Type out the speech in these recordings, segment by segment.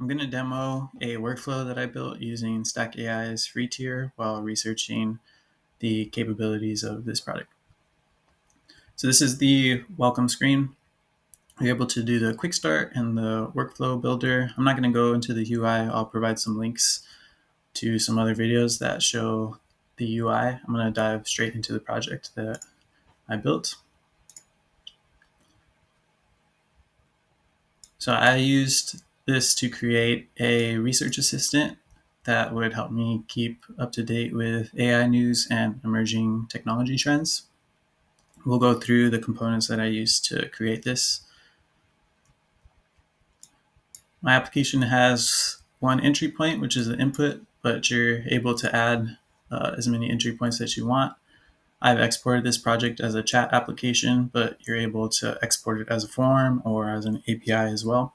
I'm going to demo a workflow that I built using Stack AI's free tier while researching the capabilities of this product. So this is the welcome screen. You're able to do the quick start and the workflow builder. I'm not going to go into the UI. I'll provide some links to some other videos that show the UI. I'm going to dive straight into the project that I built. So I used this to create a research assistant that would help me keep up to date with AI news and emerging technology trends. We'll go through the components that I used to create this. My application has one entry point, which is the input, but you're able to add as many entry points as you want. I've exported this project as a chat application, but you're able to export it as a form or as an API as well.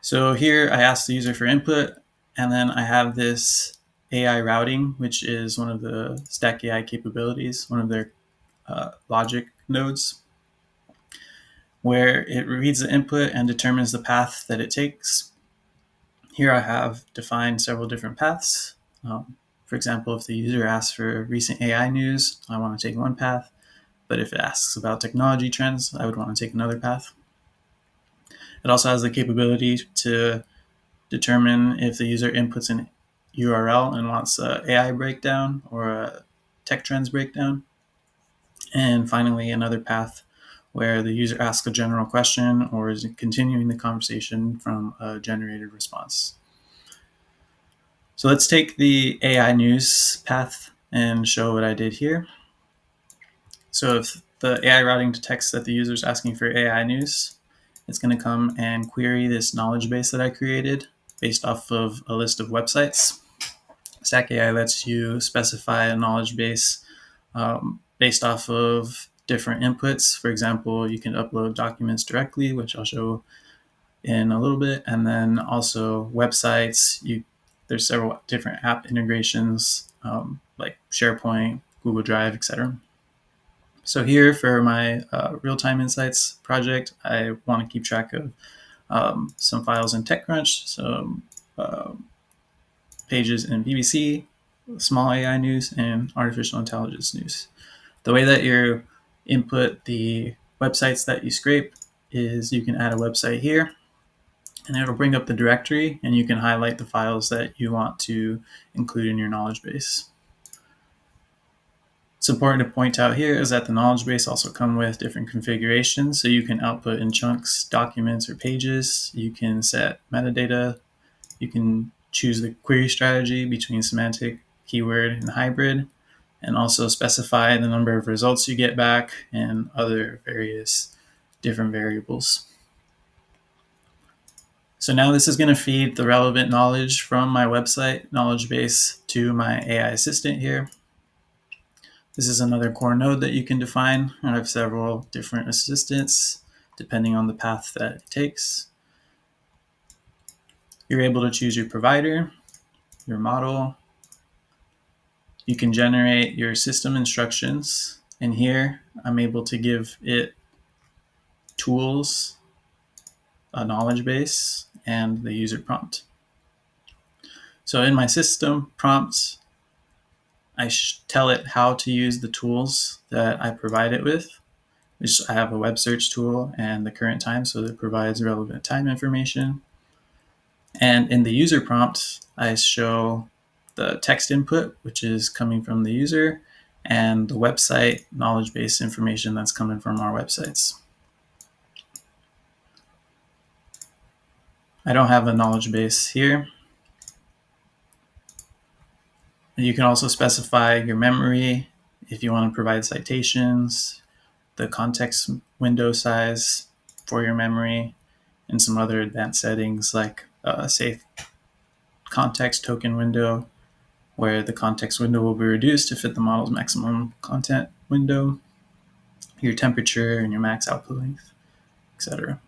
So here I ask the user for input, and then I have this AI routing, which is one of the Stack AI capabilities, one of their logic nodes, where it reads the input and determines the path that it takes. Here I have defined several different paths. For example, if the user asks for recent AI news, I want to take one path. But if it asks about technology trends, I would want to take another path. It also has the capability to determine if the user inputs an URL and wants an AI breakdown or a tech trends breakdown. And finally, another path where the user asks a general question or is continuing the conversation from a generated response. So let's take the AI news path and show what I did here. So if the AI routing detects that the user is asking for AI news, it's going to come and query this knowledge base that I created based off of a list of websites. Stack AI lets you specify a knowledge base based off of different inputs. For example, you can upload documents directly, which I'll show in a little bit, and then also websites. There's several different app integrations like SharePoint, Google Drive, etc. So here for my real-time insights project, I want to keep track of some files in TechCrunch, some pages in BBC, small AI news, and artificial intelligence news. The way that you input the websites that you scrape is you can add a website here, and it'll bring up the directory, and you can highlight the files that you want to include in your knowledge base. It's important to point out here is that the knowledge base also come with different configurations. So you can output in chunks, documents, or pages. You can set metadata. You can choose the query strategy between semantic, keyword, and hybrid, and also specify the number of results you get back and other various different variables. So now this is going to feed the relevant knowledge from my website knowledge base to my AI assistant here. This is another core node that you can define. I have several different assistants depending on the path that it takes. You're able to choose your provider, your model. You can generate your system instructions. And here I'm able to give it tools, a knowledge base, and the user prompt. So in my system prompt, I tell it how to use the tools that I provide it with, which I have a web search tool and the current time, so that it provides relevant time information. And in the user prompt, I show the text input, which is coming from the user, and the website knowledge base information that's coming from our websites. I don't have a knowledge base here. You can also specify your memory if you want to provide citations, the context window size for your memory, and some other advanced settings like a safe context token window, where the context window will be reduced to fit the model's maximum content window, your temperature, and your max output length, etc.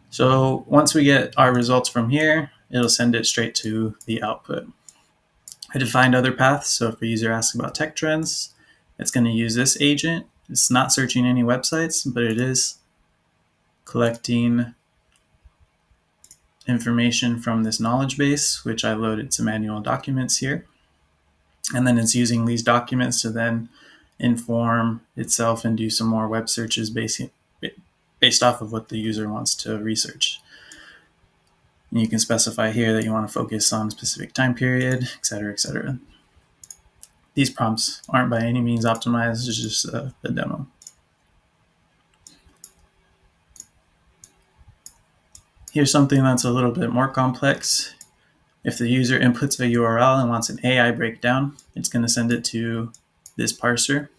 So once we get our results from here, it'll send it straight to the output. I defined other paths, so if a user asks about tech trends, it's going to use this agent. It's not searching any websites, but it is collecting information from this knowledge base, which I loaded to manual documents here. And then it's using these documents to then inform itself and do some more web searches based off of what the user wants to research. And you can specify here that you want to focus on a specific time period, et cetera, et cetera. These prompts aren't by any means optimized, it's just a demo. Here's something that's a little bit more complex. If the user inputs a URL and wants an AI breakdown, it's going to send it to this parser.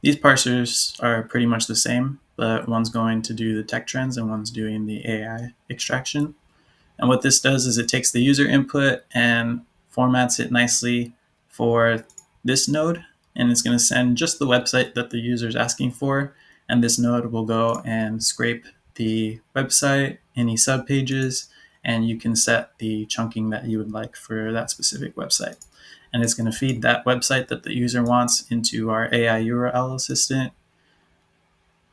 These parsers are pretty much the same, but one's going to do the tech trends and one's doing the AI extraction. And what this does is it takes the user input and formats it nicely for this node, and it's going to send just the website that the user is asking for, and this node will go and scrape the website, any subpages, and you can set the chunking that you would like for that specific website. And it's going to feed that website that the user wants into our AI URL assistant,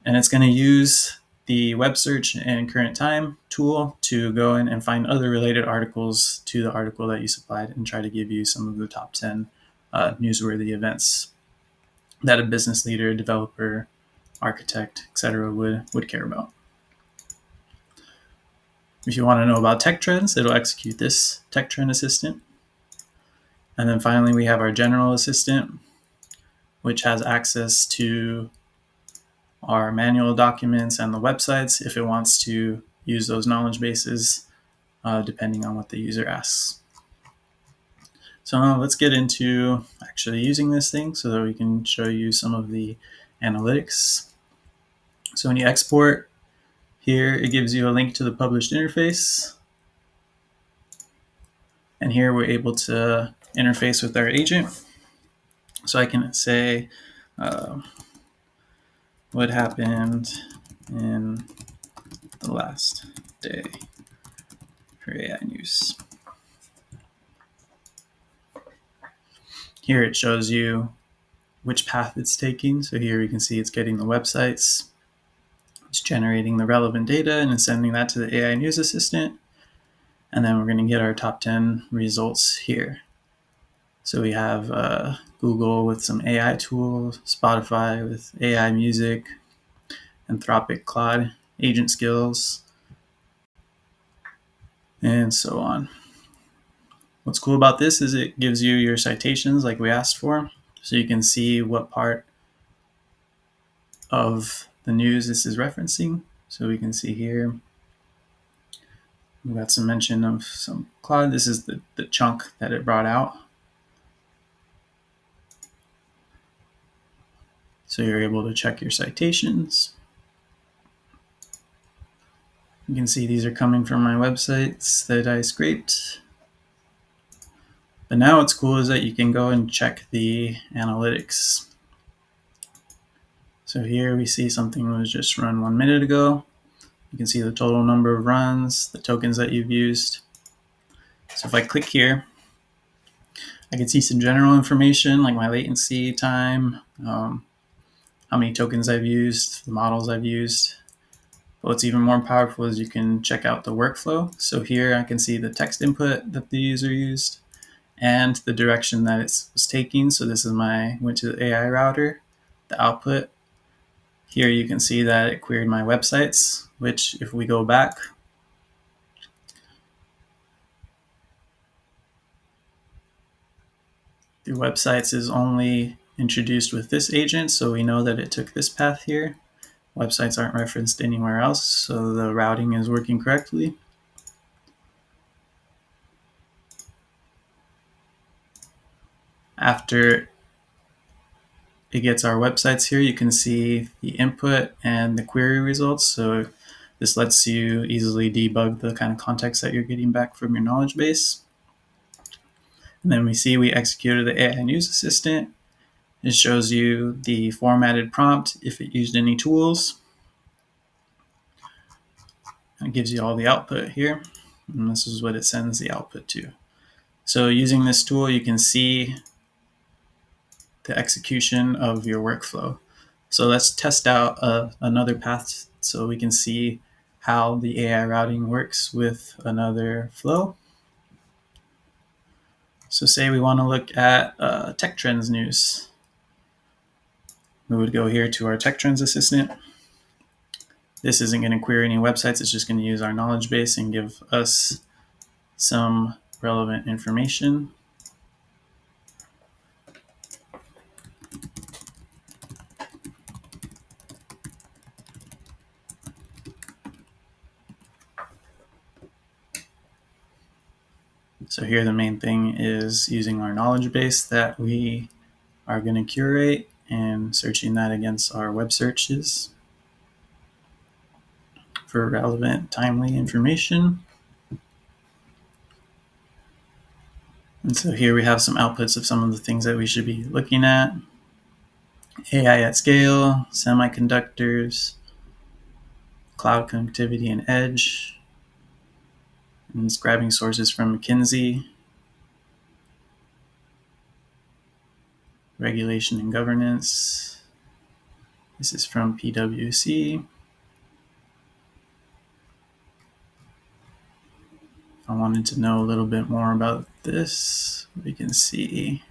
and it's going to use the web search and current time tool to go in and find other related articles to the article that you supplied and try to give you some of the top 10 newsworthy events that a business leader, developer, architect, etc. would care about. If you want to know about tech trends, it'll execute this tech trend assistant. And then finally, we have our general assistant, which has access to our manual documents and the websites if it wants to use those knowledge bases, depending on what the user asks. So now let's get into actually using this thing so that we can show you some of the analytics. So when you export here, it gives you a link to the published interface. And here we're able to interface with our agent. So I can say what happened in the last day for AI news. Here it shows you which path it's taking. So here you can see it's getting the websites, it's generating the relevant data and it's sending that to the AI news assistant. And then we're going to get our top 10 results here. So we have Google with some AI tools, Spotify with AI music, Anthropic Claude agent skills, and so on. What's cool about this is it gives you your citations like we asked for, so you can see what part of the news this is referencing. So we can see here, we've got some mention of some Claude. This is the chunk that it brought out. So you're able to check your citations. You can see these are coming from my websites that I scraped. But now what's cool is that you can go and check the analytics. So here we see something was just run 1 minute ago. You can see the total number of runs, the tokens that you've used. So if I click here, I can see some general information like my latency time, how many tokens I've used, the models I've used. But what's even more powerful is you can check out the workflow. So here I can see the text input that the user used and the direction that it was taking. So this is went to the AI router, the output. Here you can see that it queried my websites, which if we go back, the websites is only introduced with this agent, so we know that it took this path here. Websites aren't referenced anywhere else, so the routing is working correctly. After it gets our websites here, you can see the input and the query results. So this lets you easily debug the kind of context that you're getting back from your knowledge base. And then we see we executed the AI news assistant. It shows you the formatted prompt if it used any tools. It gives you all the output here, and this is what it sends the output to. So using this tool, you can see the execution of your workflow. So let's test out another path so we can see how the AI routing works with another flow. So say we want to look at tech trends news. We would go here to our tech trends assistant. This isn't going to query any websites. It's just going to use our knowledge base and give us some relevant information. So here the main thing is using our knowledge base that we are going to curate and searching that against our web searches for relevant, timely information. And so here we have some outputs of some of the things that we should be looking at. AI at scale, semiconductors, cloud connectivity and edge. And it's grabbing sources from McKinsey, regulation and governance. This is from PwC. If I wanted to know a little bit more about this, we can see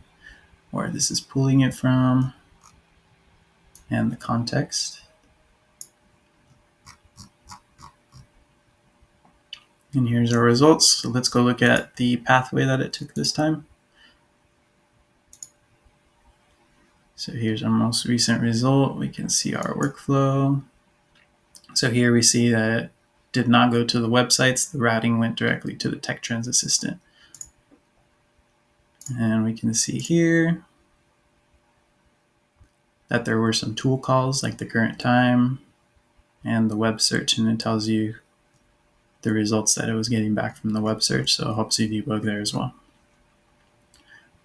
where this is pulling it from and the context. And here's our results. So let's go look at the pathway that it took this time. So here's our most recent result. We can see our workflow. So here we see that it did not go to the websites. The routing went directly to the Tech Trends Assistant. And we can see here that there were some tool calls like the current time and the web search, and it tells you the results that it was getting back from the web search. So it helps you debug there as well.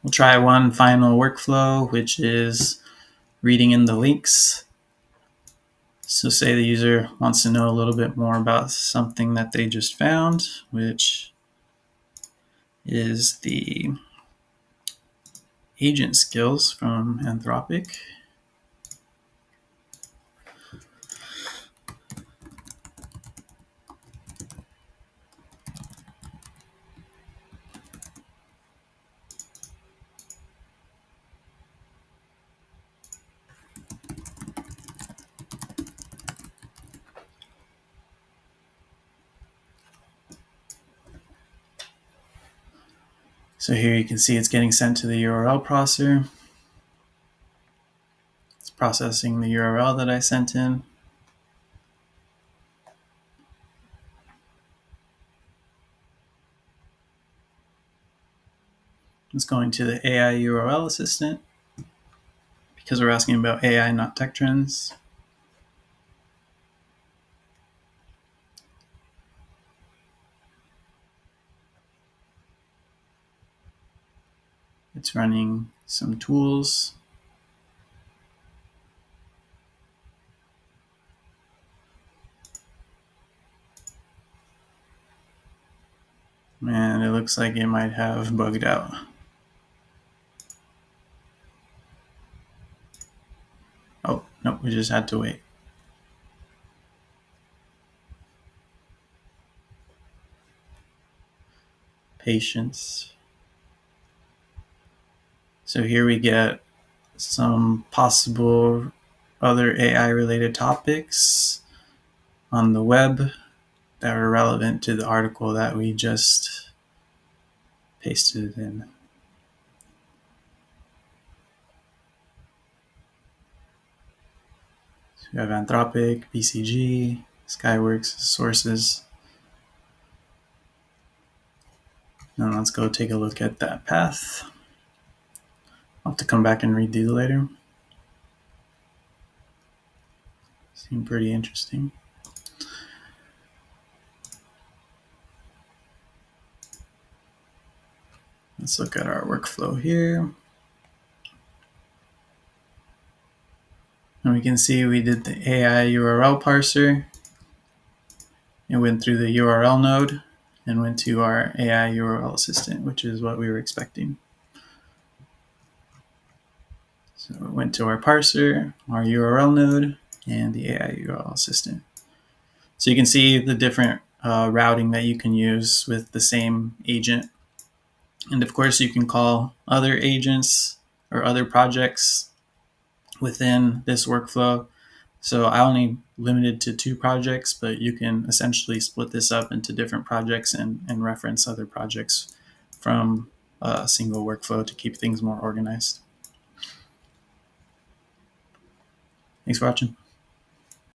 We'll try one final workflow, which is reading in the links. So say the user wants to know a little bit more about something that they just found, which is the agent skills from Anthropic. So here you can see it's getting sent to the URL processor. It's processing the URL that I sent in. It's going to the AI URL assistant because we're asking about AI, not tech trends. It's running some tools. And it looks like it might have bugged out. Oh, no, we just had to wait. Patience. So here we get some possible other AI related topics on the web that are relevant to the article that we just pasted in. So we have Anthropic, BCG, Skyworks, sources. Now let's go take a look at that path. I'll have to come back and read these later. Seem pretty interesting. Let's look at our workflow here. And we can see we did the AI URL parser. It went through the URL node and went to our AI URL assistant, which is what we were expecting. So it went to our parser, our URL node, and the AI URL assistant. So you can see the different routing that you can use with the same agent. And of course, you can call other agents or other projects within this workflow. So I only limited to 2 projects, but you can essentially split this up into different projects and reference other projects from a single workflow to keep things more organized. Thanks for watching.